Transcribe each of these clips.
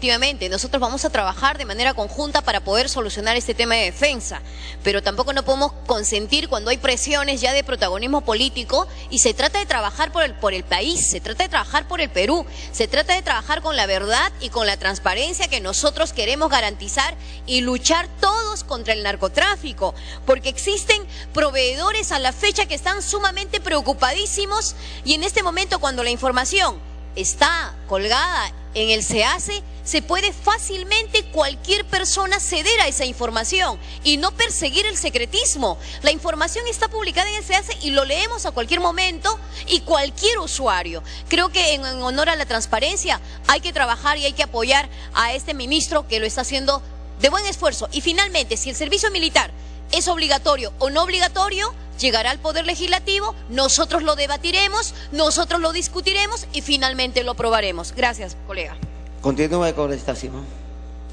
efectivamente, nosotros vamos a trabajar de manera conjunta para poder solucionar este tema de defensa, pero tampoco no podemos consentir cuando hay presiones ya de protagonismo político y se trata de trabajar por el país, se trata de trabajar por el Perú, se trata de trabajar con la verdad y con la transparencia que nosotros queremos garantizar y luchar todos contra el narcotráfico, porque existen proveedores a la fecha que están sumamente preocupadísimos y en este momento cuando la información está colgada en el SEACE, se puede fácilmente cualquier persona ceder a esa información y no perseguir el secretismo. La información está publicada en el SEACE y lo leemos a cualquier momento y cualquier usuario. Creo que en honor a la transparencia hay que trabajar y hay que apoyar a este ministro que lo está haciendo de buen esfuerzo. Y finalmente, si el servicio militar es obligatorio o no obligatorio, llegará al Poder Legislativo, nosotros lo debatiremos, nosotros lo discutiremos y finalmente lo aprobaremos. Gracias, colega. Continúe, congresista Simón.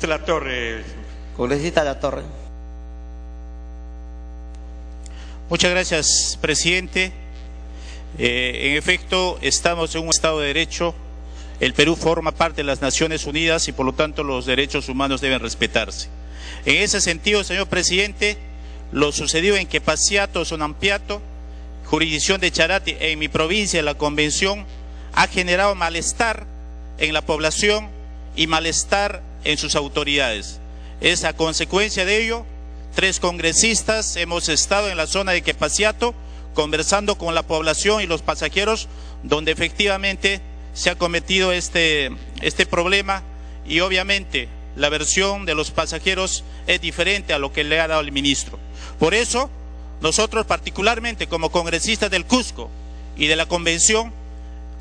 La Torre. Congresista La Torre. Muchas gracias, presidente. En efecto, estamos en un Estado de Derecho. El Perú forma parte de las Naciones Unidas y por lo tanto los derechos humanos deben respetarse. En ese sentido, señor presidente, lo sucedido en Quepasiato, Sonampiato, jurisdicción de Charati, en mi provincia, la convención, ha generado malestar en la población y malestar en sus autoridades. Es a consecuencia de ello, 3 congresistas hemos estado en la zona de Quepasiato conversando con la población y los pasajeros, donde efectivamente se ha cometido este problema y obviamente la versión de los pasajeros es diferente a lo que le ha dado el ministro. Por eso, nosotros particularmente como congresistas del Cusco y de la Convención,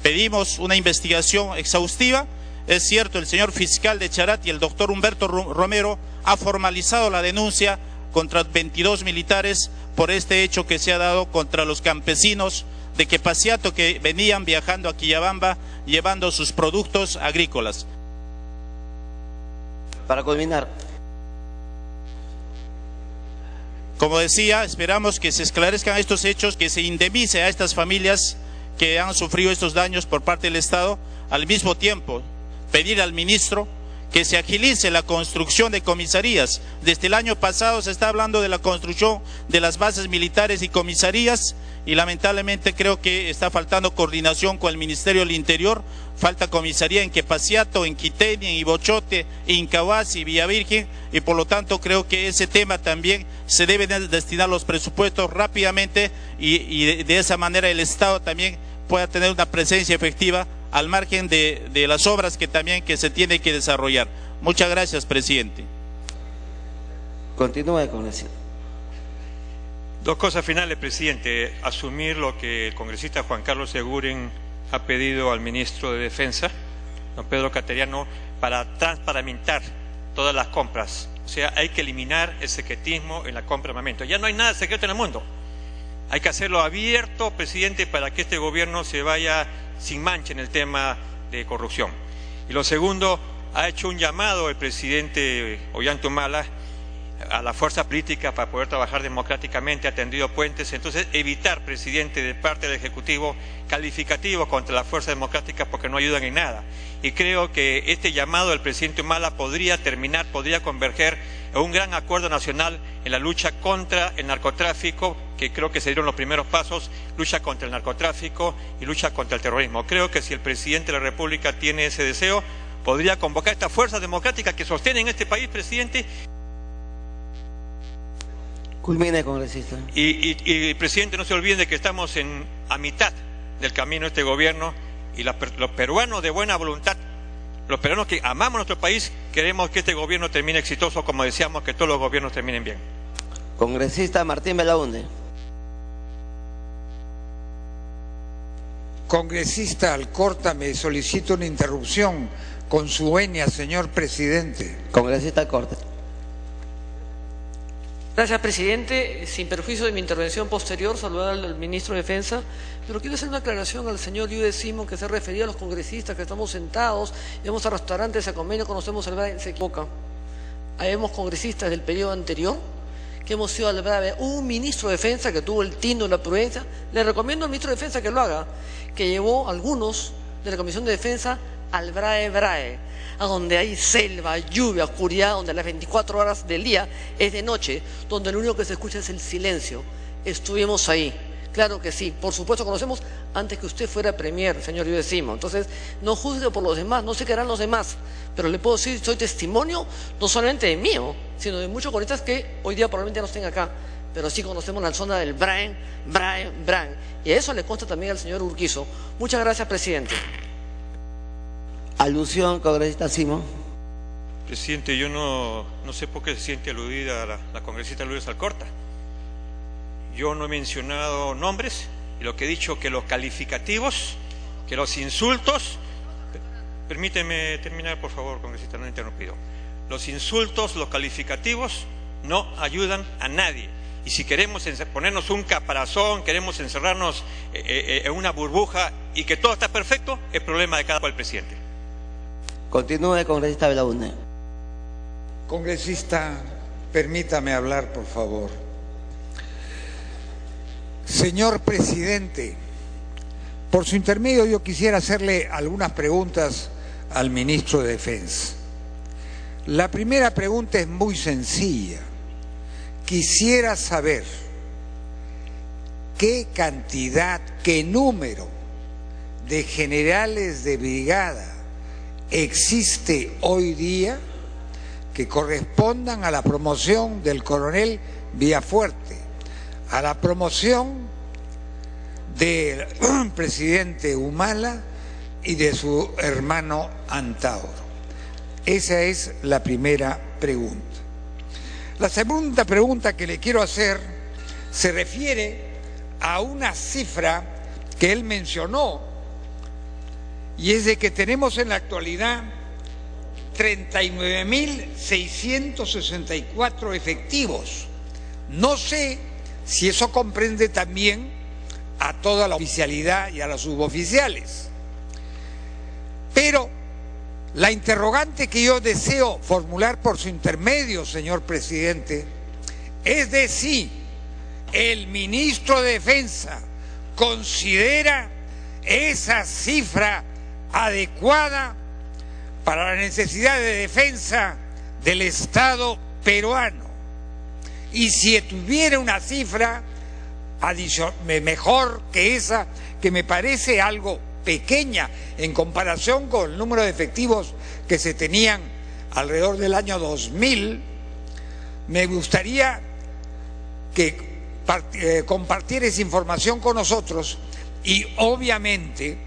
pedimos una investigación exhaustiva. Es cierto, el señor fiscal de Charati, el doctor Humberto Romero, ha formalizado la denuncia contra 22 militares por este hecho que se ha dado contra los campesinos de Quepasiato que venían viajando a Quillabamba llevando sus productos agrícolas. Para culminar. Como decía, esperamos que se esclarezcan estos hechos, que se indemnice a estas familias que han sufrido estos daños por parte del Estado. Al mismo tiempo, pedir al ministro que se agilice la construcción de comisarías. Desde el año pasado se está hablando de la construcción de las bases militares y comisarías y lamentablemente creo que está faltando coordinación con el Ministerio del Interior. Falta comisaría en Quepasiato, en Quiteni, en Ibochote, Incahuasi, Villa Virgen y por lo tanto creo que ese tema también se deben destinar los presupuestos rápidamente y de esa manera el Estado también pueda tener una presencia efectiva al margen de las obras que se tienen que desarrollar. Muchas gracias, presidente. Continúe con eso. 2 cosas finales, presidente. Asumir lo que el congresista Juan Carlos Seguren ha pedido al ministro de Defensa, don Pedro Cateriano, para transparentar todas las compras. O sea, hay que eliminar el secretismo en la compra de armamento. Ya no hay nada secreto en el mundo. Hay que hacerlo abierto, presidente, para que este gobierno se vaya sin mancha en el tema de corrupción. Y lo segundo, ha hecho un llamado el presidente Ollanta a la fuerza política para poder trabajar democráticamente, ha tendido puentes. Entonces, evitar, presidente, de parte del Ejecutivo, calificativos contra las fuerzas democráticas porque no ayudan en nada. Y creo que este llamado del presidente Humala podría converger en un gran acuerdo nacional en la lucha contra el narcotráfico, que creo que se dieron los primeros pasos, lucha contra el narcotráfico y lucha contra el terrorismo. Creo que si el presidente de la República tiene ese deseo, podría convocar estas fuerzas democráticas que sostienen este país, presidente. Culmine, congresista. Y presidente, no se olviden de que estamos a mitad del camino de este gobierno y los peruanos de buena voluntad, los peruanos que amamos nuestro país, queremos que este gobierno termine exitoso como deseamos que todos los gobiernos terminen bien. Congresista Martín Belaunde. Congresista Alcorta, me solicito una interrupción con su venia, señor presidente. Congresista Alcorta. Gracias, presidente. Sin perjuicio de mi intervención posterior, saludar al ministro de Defensa, pero quiero hacer una aclaración al señor Liu de Simón, que se refería a los congresistas que estamos sentados, vamos a restaurantes, a convenio, conocemos el BRAE, se equivoca. Habemos congresistas del periodo anterior que hemos ido al BRAE, un ministro de Defensa que tuvo el tino y la prudencia, le recomiendo al ministro de Defensa que lo haga, que llevó a algunos de la Comisión de Defensa al Brae, a donde hay selva, lluvia, oscuridad, donde las 24 horas del día es de noche, donde lo único que se escucha es el silencio. Estuvimos ahí. Claro que sí, por supuesto conocemos antes que usted fuera premier, señor Yudesimo. Entonces, no juzgue por los demás, no sé qué harán los demás, pero le puedo decir, soy testimonio no solamente de mío, sino de muchos comunistas que hoy día probablemente no estén acá, pero sí conocemos la zona del Braen. Y a eso le consta también al señor Urquizo. Muchas gracias, presidente. Alusión, congresista Simón. Presidente, yo no sé por qué se siente aludida la congresista Lourdes Alcorta. Yo no he mencionado nombres, y lo que he dicho que los calificativos, que los insultos, permíteme terminar por favor, congresista, no he interrumpido. Los insultos, los calificativos no ayudan a nadie. Y si queremos ponernos un caparazón, queremos encerrarnos en una burbuja y que todo está perfecto, es problema de cada cual presidente. Continúe, congresista Belaúnde. Congresista, permítame hablar, por favor. Señor presidente, por su intermedio yo quisiera hacerle algunas preguntas al ministro de Defensa. La primera pregunta es muy sencilla. Quisiera saber qué cantidad, qué número de generales de brigada existe hoy día que correspondan a la promoción del coronel Villafuerte, a la promoción del presidente Humala y de su hermano Antauro. Esa es la primera pregunta. La segunda pregunta que le quiero hacer se refiere a una cifra que él mencionó, y es de que tenemos en la actualidad 39.664 efectivos. No sé si eso comprende también a toda la oficialidad y a los suboficiales. Pero la interrogante que yo deseo formular por su intermedio, señor presidente, es de si el ministro de Defensa considera esa cifra adecuada para la necesidad de defensa del Estado peruano. Y si tuviera una cifra mejor que esa, que me parece algo pequeña en comparación con el número de efectivos que se tenían alrededor del año 2000, me gustaría que compartiera esa información con nosotros y obviamente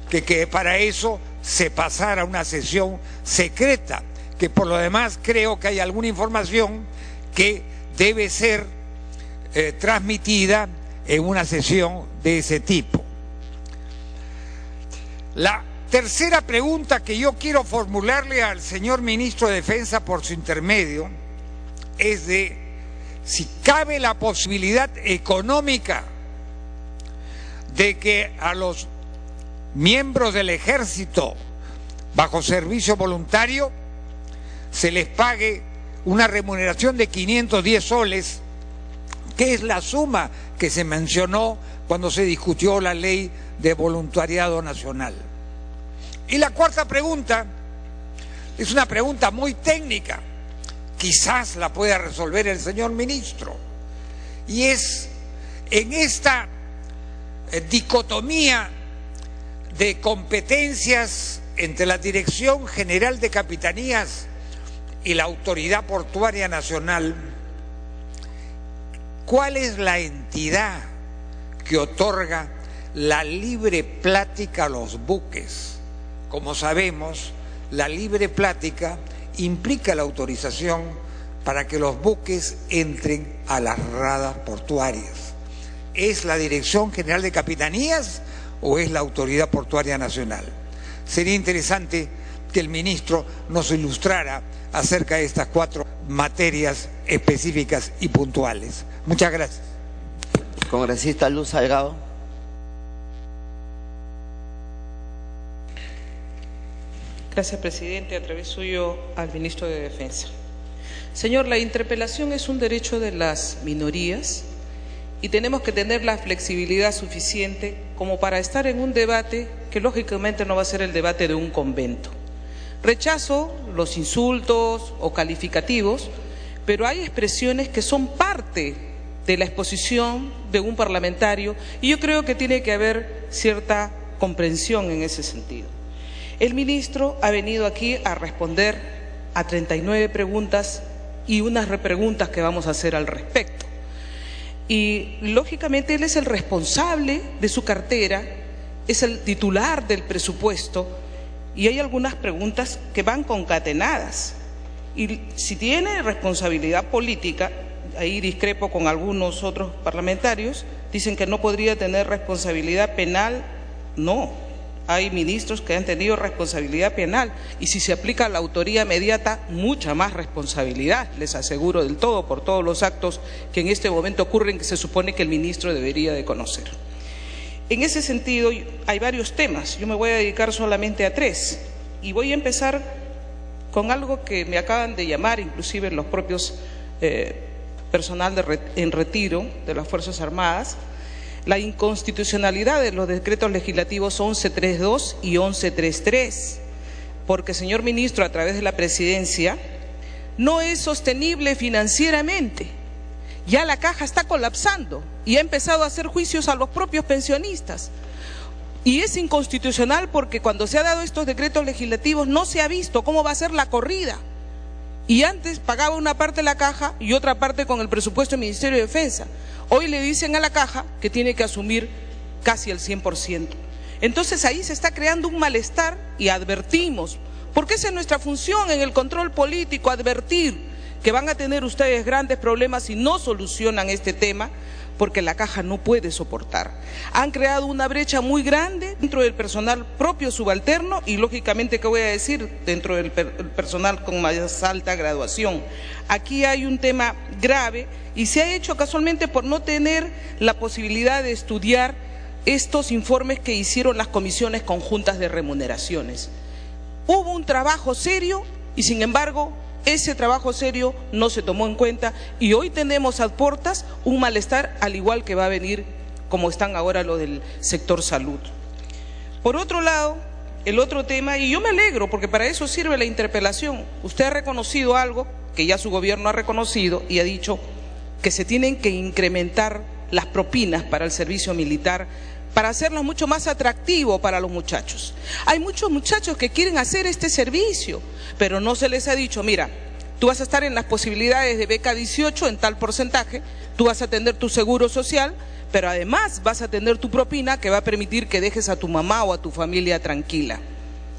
que para eso se pasara a una sesión secreta, que por lo demás creo que hay alguna información que debe ser transmitida en una sesión de ese tipo. La tercera pregunta que yo quiero formularle al señor ministro de Defensa por su intermedio es de si cabe la posibilidad económica de que a los miembros del ejército bajo servicio voluntario se les pague una remuneración de 510 soles, que es la suma que se mencionó cuando se discutió la ley de voluntariado nacional. Y la cuarta pregunta es una pregunta muy técnica, quizás la pueda resolver el señor ministro, y es en esta dicotomía de competencias entre la Dirección General de Capitanías y la Autoridad Portuaria Nacional, ¿cuál es la entidad que otorga la libre plática a los buques? Como sabemos, la libre plática implica la autorización para que los buques entren a las radas portuarias. ¿Es la Dirección General de Capitanías o es la Autoridad Portuaria Nacional? Sería interesante que el ministro nos ilustrara acerca de estas cuatro materias específicas y puntuales. Muchas gracias. Congresista Luz Salgado. Gracias, presidente. A través suyo al ministro de Defensa. Señor, la interpelación es un derecho de las minorías y tenemos que tener la flexibilidad suficiente como para estar en un debate que lógicamente no va a ser el debate de un convento. Rechazo los insultos o calificativos, pero hay expresiones que son parte de la exposición de un parlamentario y yo creo que tiene que haber cierta comprensión en ese sentido. El ministro ha venido aquí a responder a 39 preguntas y unas repreguntas que vamos a hacer al respecto. Y lógicamente él es el responsable de su cartera, es el titular del presupuesto y hay algunas preguntas que van concatenadas. Y si tiene responsabilidad política, ahí discrepo con algunos otros parlamentarios, dicen que no podría tener responsabilidad penal. No, hay ministros que han tenido responsabilidad penal y si se aplica la autoría inmediata, mucha más responsabilidad, les aseguro del todo, por todos los actos que en este momento ocurren que se supone que el ministro debería de conocer. En ese sentido, hay varios temas, yo me voy a dedicar solamente a 3 y voy a empezar con algo que me acaban de llamar, inclusive los propios personal en retiro de las Fuerzas Armadas, la inconstitucionalidad de los decretos legislativos 1132 y 1133, porque, señor ministro, a través de la presidencia, no es sostenible financieramente. Ya la caja está colapsando y ha empezado a hacer juicios a los propios pensionistas. Y es inconstitucional porque cuando se han dado estos decretos legislativos no se ha visto cómo va a ser la corrida. Y antes pagaba una parte de la caja y otra parte con el presupuesto del Ministerio de Defensa. Hoy le dicen a la caja que tiene que asumir casi el 100%. Entonces ahí se está creando un malestar y advertimos, porque esa es nuestra función en el control político, advertir que van a tener ustedes grandes problemas si no solucionan este tema, porque la caja no puede soportar. Han creado una brecha muy grande dentro del personal propio subalterno y lógicamente, ¿qué voy a decir? Dentro del personal con más alta graduación. Aquí hay un tema grave y se ha hecho casualmente por no tener la posibilidad de estudiar estos informes que hicieron las comisiones conjuntas de remuneraciones. Hubo un trabajo serio y sin embargo ese trabajo serio no se tomó en cuenta y hoy tenemos a puertas un malestar al igual que va a venir como están ahora lo del sector salud. Por otro lado, el otro tema, y yo me alegro porque para eso sirve la interpelación, usted ha reconocido algo que ya su gobierno ha reconocido y ha dicho que se tienen que incrementar las propinas para el servicio militar para hacerlo mucho más atractivo para los muchachos. Hay muchos muchachos que quieren hacer este servicio, pero no se les ha dicho, mira, tú vas a estar en las posibilidades de beca 18 en tal porcentaje, tú vas a tener tu seguro social, pero además vas a tener tu propina que va a permitir que dejes a tu mamá o a tu familia tranquila.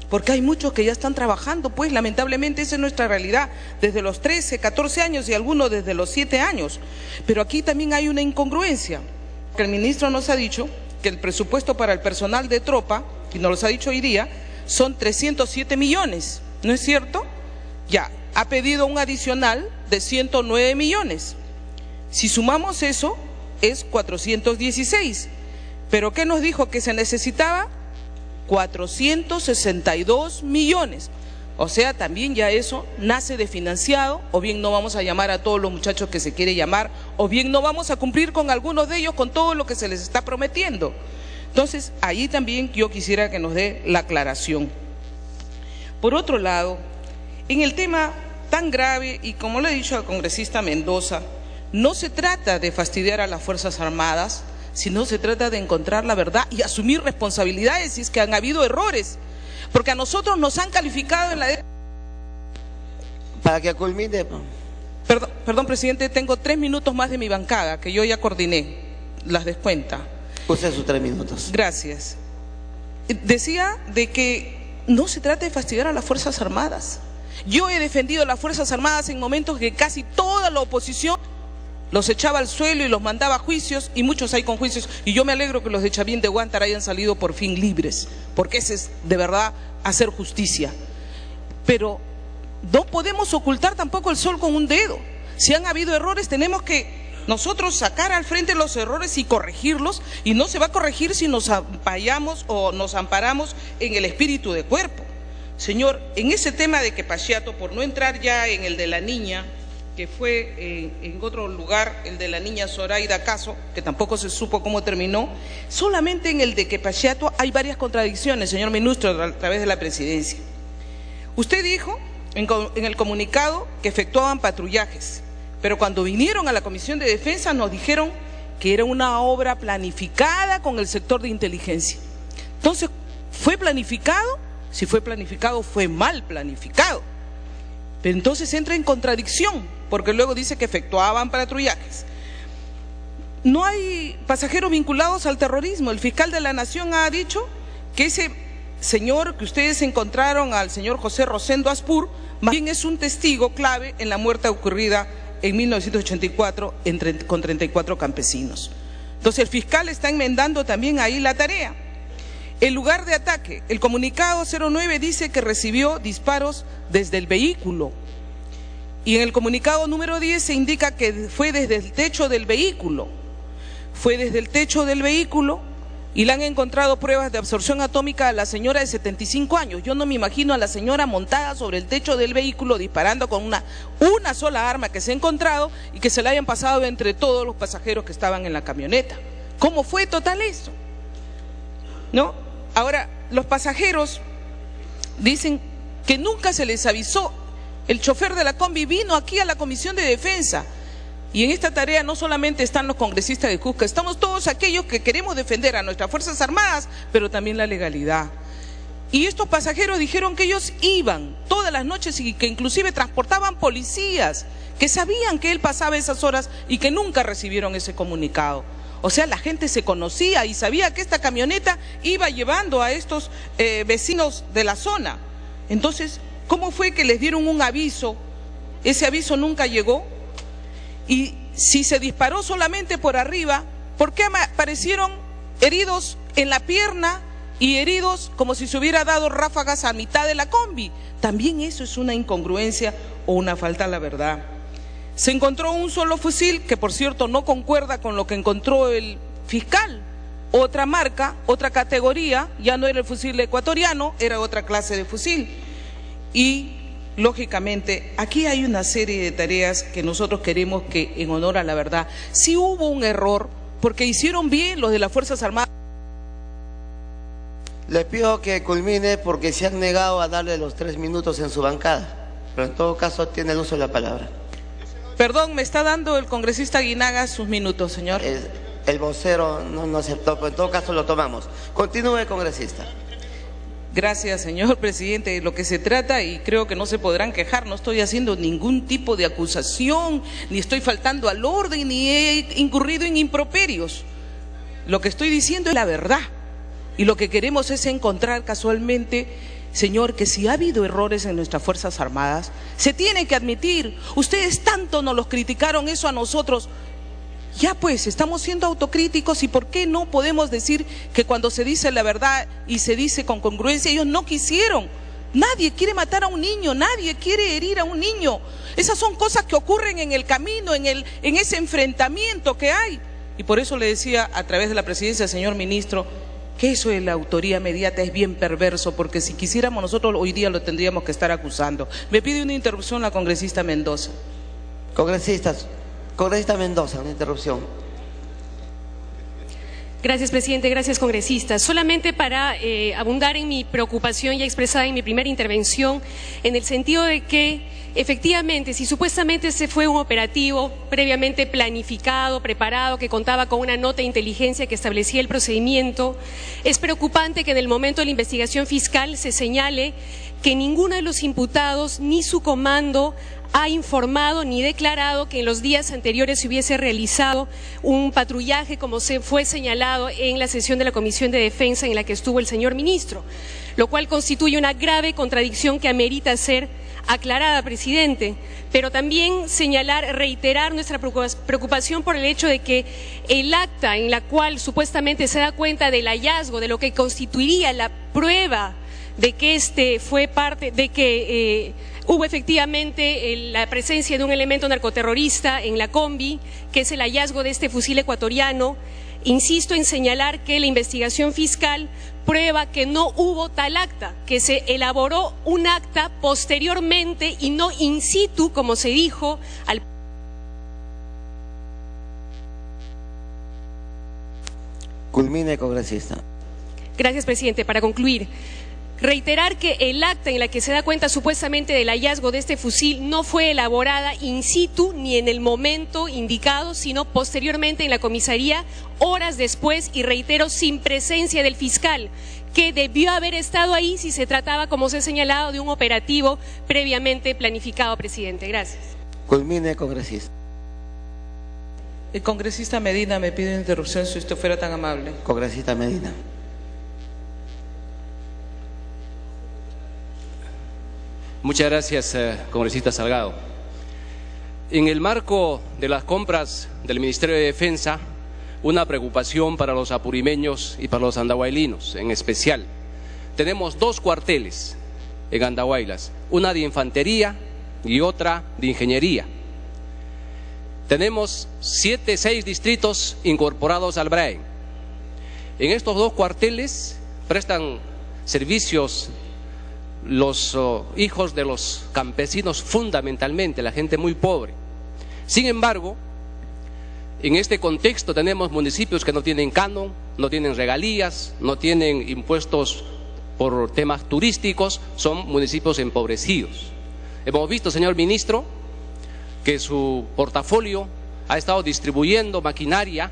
Porque hay muchos que ya están trabajando, pues lamentablemente esa es nuestra realidad, desde los 13, 14 años y algunos desde los 7 años. Pero aquí también hay una incongruencia, que el ministro nos ha dicho que el presupuesto para el personal de tropa, y nos lo ha dicho hoy día, son 307 millones, ¿no es cierto? Ya, ha pedido un adicional de 109 millones. Si sumamos eso, es 416. ¿Pero qué nos dijo que se necesitaba? 462 millones. O sea, también ya eso nace de financiado, o bien no vamos a llamar a todos los muchachos que se quiere llamar, o bien no vamos a cumplir con algunos de ellos con todo lo que se les está prometiendo. Entonces, ahí también yo quisiera que nos dé la aclaración. Por otro lado, en el tema tan grave, y como le he dicho al congresista Mendoza, no se trata de fastidiar a las Fuerzas Armadas, sino se trata de encontrar la verdad y asumir responsabilidades si es que han habido errores. Porque a nosotros nos han calificado en la... Para que culmine. Perdón, presidente, tengo 3 minutos más de mi bancada, que yo ya coordiné, las descuenta. Use sus 3 minutos. Gracias. Decía de que no se trata de fastidiar a las Fuerzas Armadas. Yo he defendido a las Fuerzas Armadas en momentos que casi toda la oposición los echaba al suelo y los mandaba a juicios, y muchos hay con juicios, y yo me alegro que los de Chavín de Huántar hayan salido por fin libres, porque ese es de verdad hacer justicia. Pero no podemos ocultar tampoco el sol con un dedo. Si han habido errores, tenemos que nosotros sacar al frente los errores y corregirlos, y no se va a corregir si nos apoyamos o nos amparamos en el espíritu de cuerpo. Señor, en ese tema de que Pachiato, por no entrar ya en el de la niña, que fue en otro lugar, el de la niña Zoraida Caso, que tampoco se supo cómo terminó. Solamente en el de Quepachiato hay varias contradicciones, señor ministro, a través de la presidencia. Usted dijo en el comunicado que efectuaban patrullajes, pero cuando vinieron a la Comisión de Defensa nos dijeron que era una obra planificada con el sector de inteligencia. Entonces, ¿fue planificado? Si fue planificado, fue mal planificado. Pero entonces entra en contradicción, porque luego dice que efectuaban patrullajes. No hay pasajeros vinculados al terrorismo. El fiscal de la Nación ha dicho que ese señor que ustedes encontraron, al señor José Rosendo Aspur, más bien es un testigo clave en la muerte ocurrida en 1984 con 34 campesinos. Entonces el fiscal está enmendando también ahí la tarea. El lugar de ataque, el comunicado 09 dice que recibió disparos desde el vehículo, y en el comunicado número 10 se indica que fue desde el techo del vehículo. Fue desde el techo del vehículo y le han encontrado pruebas de absorción atómica a la señora de 75 años. Yo no me imagino a la señora montada sobre el techo del vehículo disparando con una sola arma que se ha encontrado y que se la hayan pasado entre todos los pasajeros que estaban en la camioneta. ¿Cómo fue total eso? ¿No? Ahora, los pasajeros dicen que nunca se les avisó. El chofer de la combi vino aquí a la Comisión de Defensa. Y en esta tarea no solamente están los congresistas de Cusco, estamos todos aquellos que queremos defender a nuestras Fuerzas Armadas, pero también la legalidad. Y estos pasajeros dijeron que ellos iban todas las noches y que inclusive transportaban policías, que sabían que él pasaba esas horas y que nunca recibieron ese comunicado. O sea, la gente se conocía y sabía que esta camioneta iba llevando a estos vecinos de la zona. Entonces, ¿cómo fue que les dieron un aviso? Ese aviso nunca llegó. Y si se disparó solamente por arriba, ¿por qué aparecieron heridos en la pierna y heridos como si se hubiera dado ráfagas a mitad de la combi? También eso es una incongruencia o una falta a la verdad. Se encontró un solo fusil, que por cierto no concuerda con lo que encontró el fiscal. Otra marca, otra categoría, ya no era el fusil ecuatoriano, era otra clase de fusil. Y lógicamente, aquí hay una serie de tareas que nosotros queremos que, en honor a la verdad, sí hubo un error, porque hicieron bien los de las Fuerzas Armadas. Le pido que culmine porque se han negado a darle los 3 minutos en su bancada, pero en todo caso tiene el uso de la palabra. Perdón, me está dando el congresista Aguinaga sus minutos, señor. El vocero no aceptó, pero en todo caso lo tomamos. Continúe, congresista. Gracias, señor presidente. Lo que se trata, y creo que no se podrán quejar, no estoy haciendo ningún tipo de acusación, ni estoy faltando al orden, ni he incurrido en improperios. Lo que estoy diciendo es la verdad. Y lo que queremos es encontrar casualmente, señor, que si ha habido errores en nuestras Fuerzas Armadas, se tiene que admitir. Ustedes tanto nos los criticaron eso a nosotros. Ya pues, estamos siendo autocríticos, y ¿por qué no podemos decir que cuando se dice la verdad y se dice con congruencia, ellos no quisieron? Nadie quiere matar a un niño, nadie quiere herir a un niño. Esas son cosas que ocurren en el camino, en ese enfrentamiento que hay. Y por eso le decía a través de la presidencia, señor ministro, que eso de la autoría mediata es bien perverso, porque si quisiéramos nosotros hoy día lo tendríamos que estar acusando. Me pide una interrupción la congresista Mendoza. Congresista Mendoza, una interrupción. Gracias, presidente. Gracias, congresistas. Solamente para abundar en mi preocupación ya expresada en mi primera intervención, en el sentido de que efectivamente, si supuestamente ese fue un operativo previamente planificado, preparado, que contaba con una nota de inteligencia que establecía el procedimiento, es preocupante que en el momento de la investigación fiscal se señale que ninguno de los imputados ni su comando ha informado ni declarado que en los días anteriores se hubiese realizado un patrullaje como se fue señalado en la sesión de la Comisión de Defensa en la que estuvo el señor ministro, lo cual constituye una grave contradicción que amerita ser aclarada, presidente. Pero también señalar, reiterar nuestra preocupación por el hecho de que el acta en la cual supuestamente se da cuenta del hallazgo, de lo que constituiría la prueba de que fue parte, de que hubo efectivamente la presencia de un elemento narcoterrorista en la combi, que es el hallazgo de este fusil ecuatoriano, insisto en señalar que la investigación fiscal prueba que no hubo tal acta, que se elaboró un acta posteriormente y no in situ, como se dijo al... Culmine, congresista. Gracias, presidente. Para concluir, reiterar que el acta en la que se da cuenta supuestamente del hallazgo de este fusil no fue elaborada in situ ni en el momento indicado, sino posteriormente en la comisaría, horas después, y reitero, sin presencia del fiscal, que debió haber estado ahí si se trataba, como se ha señalado, de un operativo previamente planificado, presidente. Gracias. Culmine, congresista. El congresista Medina me pide una interrupción, si usted fuera tan amable. Congresista Medina. Muchas gracias, congresista Salgado. En el marco de las compras del Ministerio de Defensa, una preocupación para los apurimeños y para los andahuaylinos en especial. Tenemos 2 cuarteles en Andahuaylas, una de infantería y otra de ingeniería. Tenemos 6 distritos incorporados al BRAEN. En estos 2 cuarteles prestan servicios los hijos de los campesinos, fundamentalmente la gente muy pobre. Sin embargo, en este contexto tenemos municipios que no tienen canon, no tienen regalías, no tienen impuestos por temas turísticos, son municipios empobrecidos. Hemos visto, señor ministro, que su portafolio ha estado distribuyendo maquinaria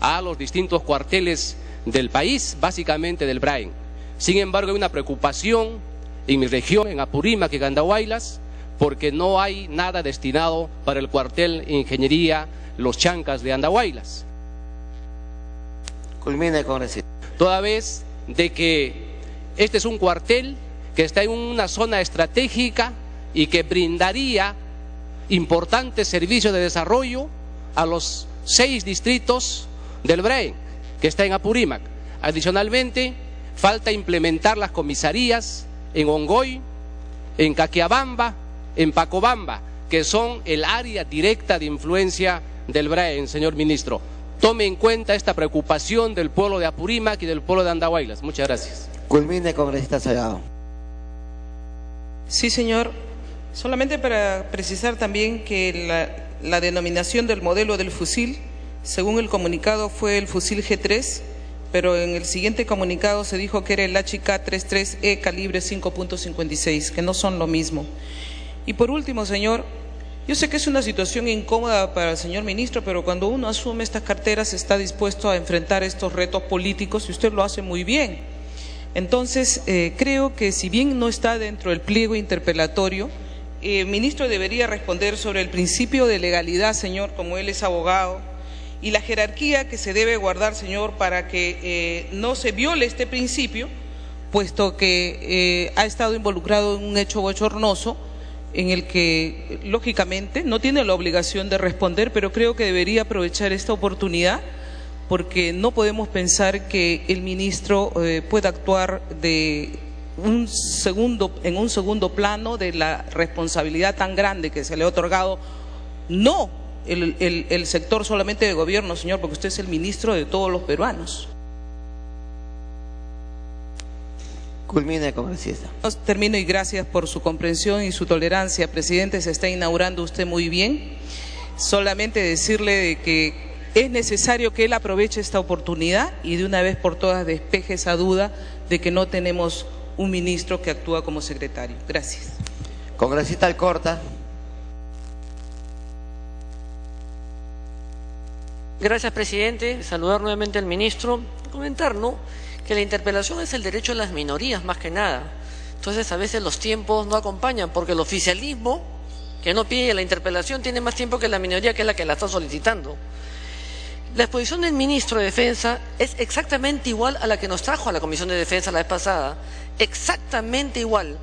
a los distintos cuarteles del país, básicamente del BRAEN. Sin embargo, hay una preocupación en mi región, en Apurímac y Andahuaylas, porque no hay nada destinado para el cuartel Ingeniería Los Chancas de Andahuaylas. Culmine, congresista. Toda vez de que este es un cuartel que está en una zona estratégica y que brindaría importantes servicios de desarrollo a los 6 distritos del BRAEN, que está en Apurímac. Adicionalmente, falta implementar las comisarías en Ongoy, en Caquiabamba, en Pacobamba, que son el área directa de influencia del BRAEN, señor ministro. Tome en cuenta esta preocupación del pueblo de Apurímac y del pueblo de Andahuaylas. Muchas gracias. Culmine, congresista Salgado. Sí, señor. Solamente para precisar también que la denominación del modelo del fusil, según el comunicado, fue el fusil G3, pero en el siguiente comunicado se dijo que era el HK-33E calibre 5.56, que no son lo mismo. Y por último, señor, yo sé que es una situación incómoda para el señor ministro, pero cuando uno asume estas carteras está dispuesto a enfrentar estos retos políticos y usted lo hace muy bien. Entonces, creo que si bien no está dentro del pliego interpelatorio, el ministro debería responder sobre el principio de legalidad, señor, como él es abogado, y la jerarquía que se debe guardar, señor, para que no se viole este principio, puesto que ha estado involucrado en un hecho bochornoso en el que, lógicamente, no tiene la obligación de responder, pero creo que debería aprovechar esta oportunidad, porque no podemos pensar que el ministro pueda actuar en un segundo plano de la responsabilidad tan grande que se le ha otorgado, no el sector solamente de gobierno, señor, porque usted es el ministro de todos los peruanos. Culmine, congresista. Termino y gracias por su comprensión y su tolerancia. Presidente, se está inaugurando usted muy bien. Solamente decirle de que es necesario que él aproveche esta oportunidad y de una vez por todas despeje esa duda de que no tenemos un ministro que actúa como secretario. Gracias. Congresista Alcorta. Gracias, presidente. Saludar nuevamente al ministro. Comentar, ¿no?, que la interpelación es el derecho de las minorías más que nada. Entonces, a veces los tiempos no acompañan, porque el oficialismo, que no pide la interpelación, tiene más tiempo que la minoría, que es la que la está solicitando. La exposición del ministro de Defensa es exactamente igual a la que nos trajo a la Comisión de Defensa la vez pasada. Exactamente igual,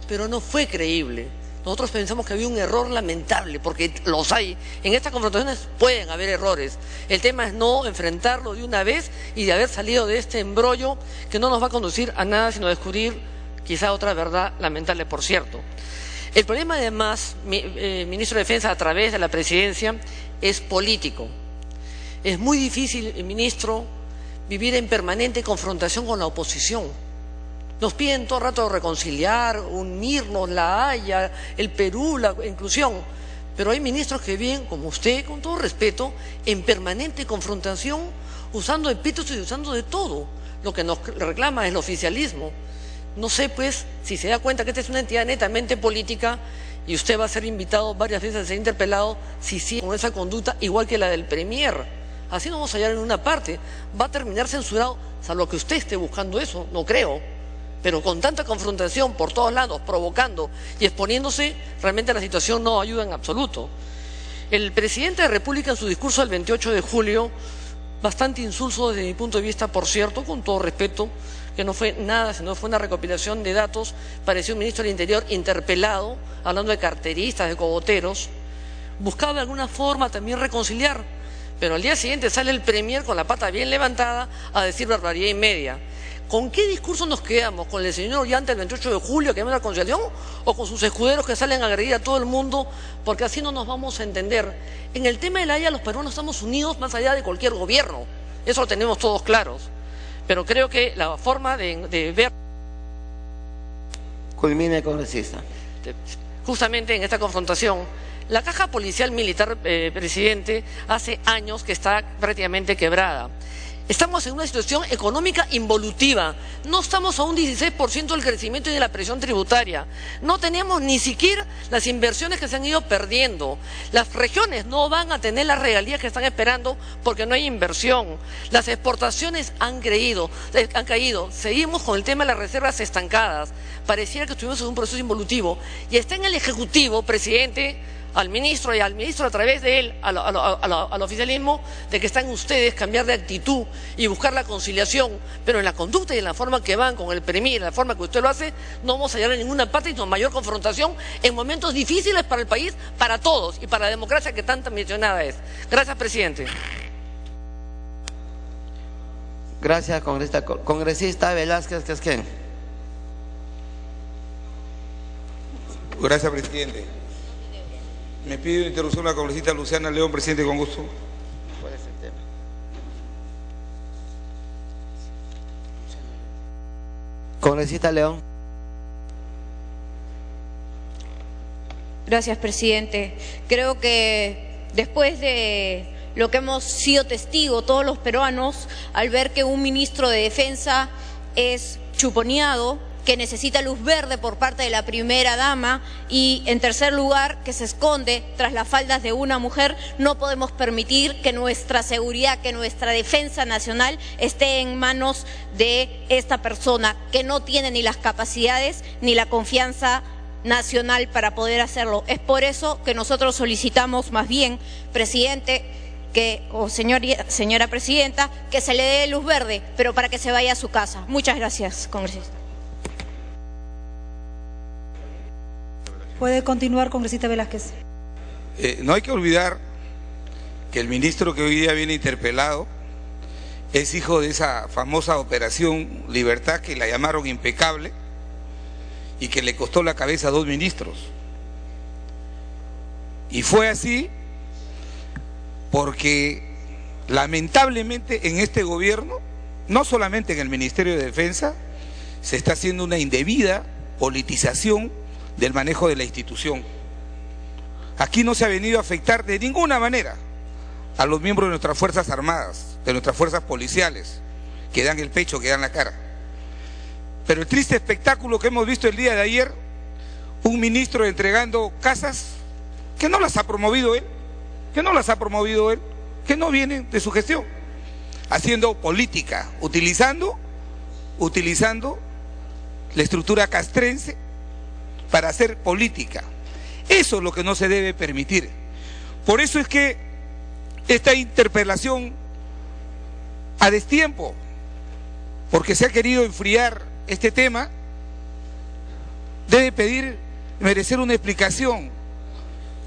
pero no fue creíble. Nosotros pensamos que había un error lamentable, porque los hay. En estas confrontaciones pueden haber errores. El tema es no enfrentarlo de una vez y de haber salido de este embrollo que no nos va a conducir a nada, sino a descubrir quizá otra verdad lamentable, por cierto. El problema, además, ministro de Defensa, a través de la presidencia, es político. Es muy difícil, ministro, vivir en permanente confrontación con la oposición. Nos piden todo el rato reconciliar, unirnos, la Haya, el Perú, la inclusión. Pero hay ministros que viven, como usted, con todo respeto, en permanente confrontación, usando epítetos y usando de todo. Lo que nos reclama es el oficialismo. No sé, pues, si se da cuenta que esta es una entidad netamente política y usted va a ser invitado varias veces a ser interpelado si sigue con esa conducta, igual que la del Premier. Así no vamos a hallar en una parte. Va a terminar censurado, salvo que usted esté buscando eso, no creo. Pero con tanta confrontación por todos lados, provocando y exponiéndose, realmente la situación no ayuda en absoluto. El presidente de la República en su discurso del 28 de julio, bastante insulso desde mi punto de vista, por cierto, con todo respeto, que no fue nada, sino fue una recopilación de datos, pareció un ministro del Interior interpelado, hablando de carteristas, de cogoteros, buscaba de alguna forma también reconciliar, pero al día siguiente sale el Premier con la pata bien levantada a decir barbaridad y media. ¿Con qué discurso nos quedamos? ¿Con el señor Ollanta el 28 de julio que llama la conciliación? ¿O con sus escuderos que salen a agredir a todo el mundo? Porque así no nos vamos a entender. En el tema de la Haya, los peruanos estamos unidos más allá de cualquier gobierno. Eso lo tenemos todos claros. Pero creo que la forma de ver... Culmine, congresista. Justamente en esta confrontación, la caja policial militar, presidente, hace años que está prácticamente quebrada. Estamos en una situación económica involutiva. No estamos a un 16% del crecimiento y de la presión tributaria. No tenemos ni siquiera las inversiones que se han ido perdiendo. Las regiones no van a tener las regalías que están esperando porque no hay inversión. Las exportaciones han caído. Seguimos con el tema de las reservas estancadas. Pareciera que estuvimos en un proceso involutivo. Y está en el Ejecutivo, presidente, al ministro y al ministro a través de él, al oficialismo, de que están ustedes cambiar de actitud y buscar la conciliación, pero en la conducta y en la forma que van con el Premier, en la forma que usted lo hace, no vamos a llegar a ninguna parte y con mayor confrontación en momentos difíciles para el país, para todos y para la democracia que tanta mencionada es. Gracias, presidente. Gracias, congresista. Congresista Velázquez Quezquén. Gracias, presidente. Me pide interrupción la congresista Luciana León, presidente, con gusto. ¿Cuál es el tema? Congresista León. Gracias, presidente. Creo que después de lo que hemos sido testigos todos los peruanos, al ver que un ministro de Defensa es chuponeado, que necesita luz verde por parte de la primera dama y, en tercer lugar, que se esconde tras las faldas de una mujer, no podemos permitir que nuestra seguridad, que nuestra defensa nacional esté en manos de esta persona que no tiene ni las capacidades ni la confianza nacional para poder hacerlo. Es por eso que nosotros solicitamos más bien, presidente, señora presidenta, que se le dé luz verde, pero para que se vaya a su casa. Muchas gracias, congresista. Puede continuar, congresista Velázquez. No hay que olvidar que el ministro que hoy día viene interpelado es hijo de esa famosa Operación Libertad, que la llamaron impecable y que le costó la cabeza a 2 ministros. Y fue así porque lamentablemente en este gobierno, no solamente en el Ministerio de Defensa, se está haciendo una indebida politización del manejo de la institución. Aquí no se ha venido a afectar de ninguna manera a los miembros de nuestras Fuerzas Armadas, de nuestras fuerzas policiales, que dan el pecho, que dan la cara. Pero el triste espectáculo que hemos visto el día de ayer, un ministro entregando casas que no las ha promovido él, que no vienen de su gestión, haciendo política, utilizando la estructura castrense para hacer política. Eso es lo que no se debe permitir. Por eso es que esta interpelación a destiempo, porque se ha querido enfriar este tema, debe merecer una explicación.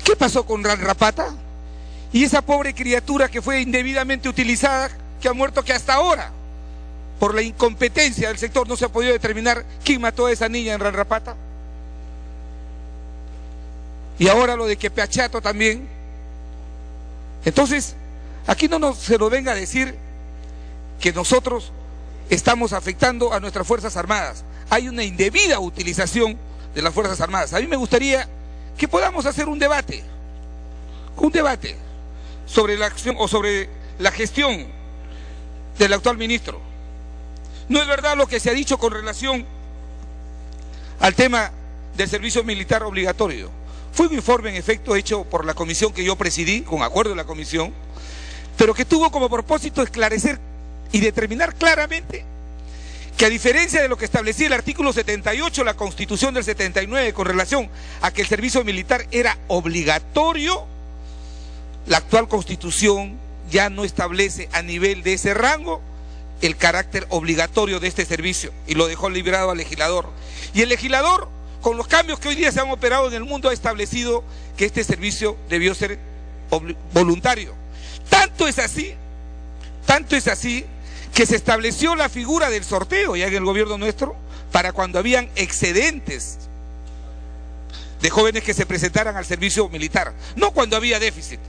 ¿Qué pasó con Ranrapata? Y esa pobre criatura que fue indebidamente utilizada, que ha muerto, que hasta ahora, por la incompetencia del sector, no se ha podido determinar quién mató a esa niña en Ranrapata. Y ahora lo de Quepeachato también. Entonces, Aquí no se nos venga a decir que nosotros estamos afectando a nuestras Fuerzas Armadas. Hay una indebida utilización de las Fuerzas Armadas. A mí me gustaría que podamos hacer un debate sobre la acción o sobre la gestión del actual ministro. No es verdad lo que se ha dicho con relación al tema del servicio militar obligatorio. Fue un informe en efecto hecho por la comisión que yo presidí, con acuerdo de la comisión, pero que tuvo como propósito esclarecer y determinar claramente que, a diferencia de lo que establecía el artículo 78 de la Constitución del 79 con relación a que el servicio militar era obligatorio, la actual Constitución ya no establece a nivel de ese rango el carácter obligatorio de este servicio y lo dejó librado al legislador. Y el legislador, con los cambios que hoy día se han operado en el mundo, ha establecido que este servicio debió ser voluntario. Tanto es así que se estableció la figura del sorteo ya en el gobierno nuestro para cuando habían excedentes de jóvenes que se presentaran al servicio militar, no cuando había déficit.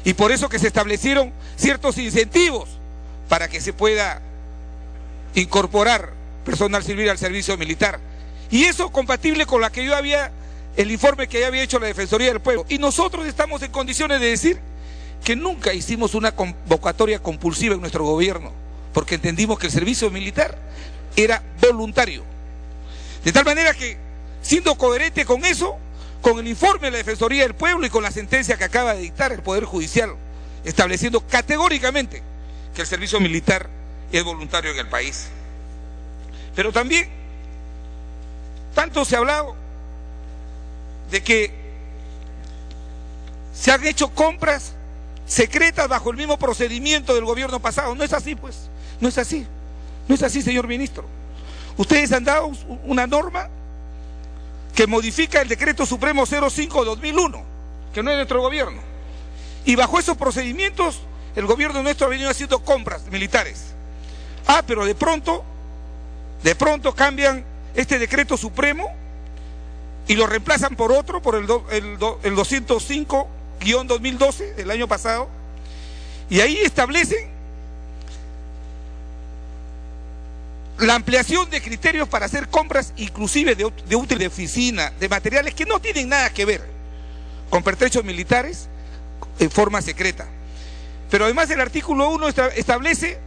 Y por eso que se establecieron ciertos incentivos para que se pueda incorporar personal civil al servicio militar. Y eso compatible con la que yo había, el informe que ya había hecho la Defensoría del Pueblo. Y nosotros estamos en condiciones de decir que nunca hicimos una convocatoria compulsiva en nuestro gobierno, porque entendimos que el servicio militar era voluntario. De tal manera que, siendo coherente con eso, con el informe de la Defensoría del Pueblo y con la sentencia que acaba de dictar el Poder Judicial, estableciendo categóricamente que el servicio militar es voluntario en el país. Pero también, tanto se ha hablado de que se han hecho compras secretas bajo el mismo procedimiento del gobierno pasado. No es así, pues, no es así, señor ministro. Ustedes han dado una norma que modifica el decreto supremo 05/2001, que no es nuestro gobierno, y bajo esos procedimientos el gobierno nuestro ha venido haciendo compras militares. Pero de pronto cambian este decreto supremo y lo reemplazan por otro, por el 205/2012 del año pasado, y ahí establecen la ampliación de criterios para hacer compras inclusive de útiles de oficina, de materiales que no tienen nada que ver con pertrechos militares en forma secreta. Pero además el artículo 1 establece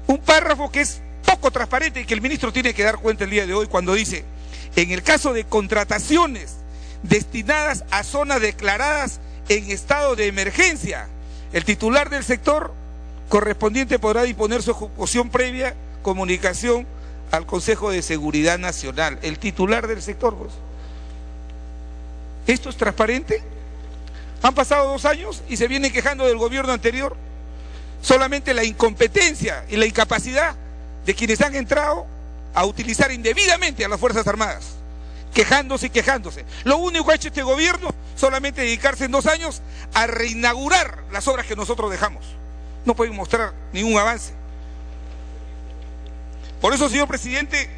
un párrafo que es poco transparente y que el ministro tiene que dar cuenta el día de hoy, cuando dice: en el caso de contrataciones destinadas a zonas declaradas en estado de emergencia, el titular del sector correspondiente podrá disponer su ejecución previa comunicación al Consejo de Seguridad Nacional. El titular del sector, pues. ¿Esto es transparente? Han pasado 2 años y se vienen quejando del gobierno anterior. Solamente la incompetencia y la incapacidad de quienes han entrado a utilizar indebidamente a las Fuerzas Armadas, quejándose y quejándose. Lo único que ha hecho este gobierno solamente dedicarse en 2 años a reinaugurar las obras que nosotros dejamos. No pueden mostrar ningún avance. Por eso, señor presidente,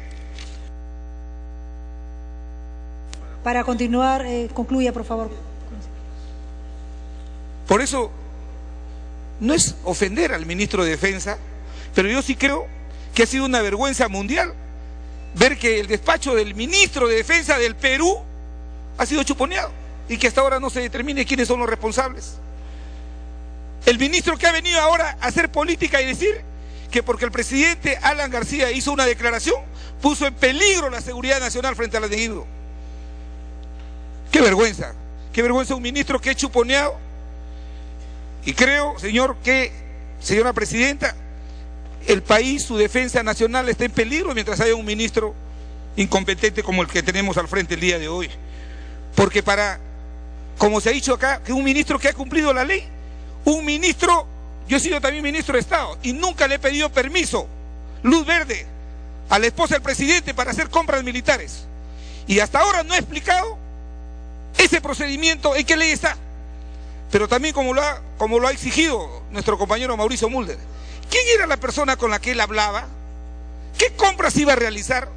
para continuar, concluya, por favor. Por eso, no es ofender al ministro de Defensa, pero yo sí creo que ha sido una vergüenza mundial ver que el despacho del ministro de Defensa del Perú ha sido chuponeado y que hasta ahora no se determine quiénes son los responsables. El ministro que ha venido ahora a hacer política y decir que porque el presidente Alan García hizo una declaración, puso en peligro la seguridad nacional frente al enemigo. ¡Qué vergüenza! ¡Qué vergüenza un ministro que es chuponeado! Y creo, señora presidenta, el país, su defensa nacional está en peligro mientras haya un ministro incompetente como el que tenemos al frente el día de hoy. Porque como se ha dicho acá, que un ministro que ha cumplido la ley, un ministro, yo he sido también ministro de Estado y nunca le he pedido permiso, luz verde, a la esposa del presidente para hacer compras militares. Y hasta ahora no he explicado ese procedimiento, en qué ley está. Pero también como lo ha exigido nuestro compañero Mauricio Mulder. ¿Quién era la persona con la que él hablaba? ¿Qué compras iba a realizar?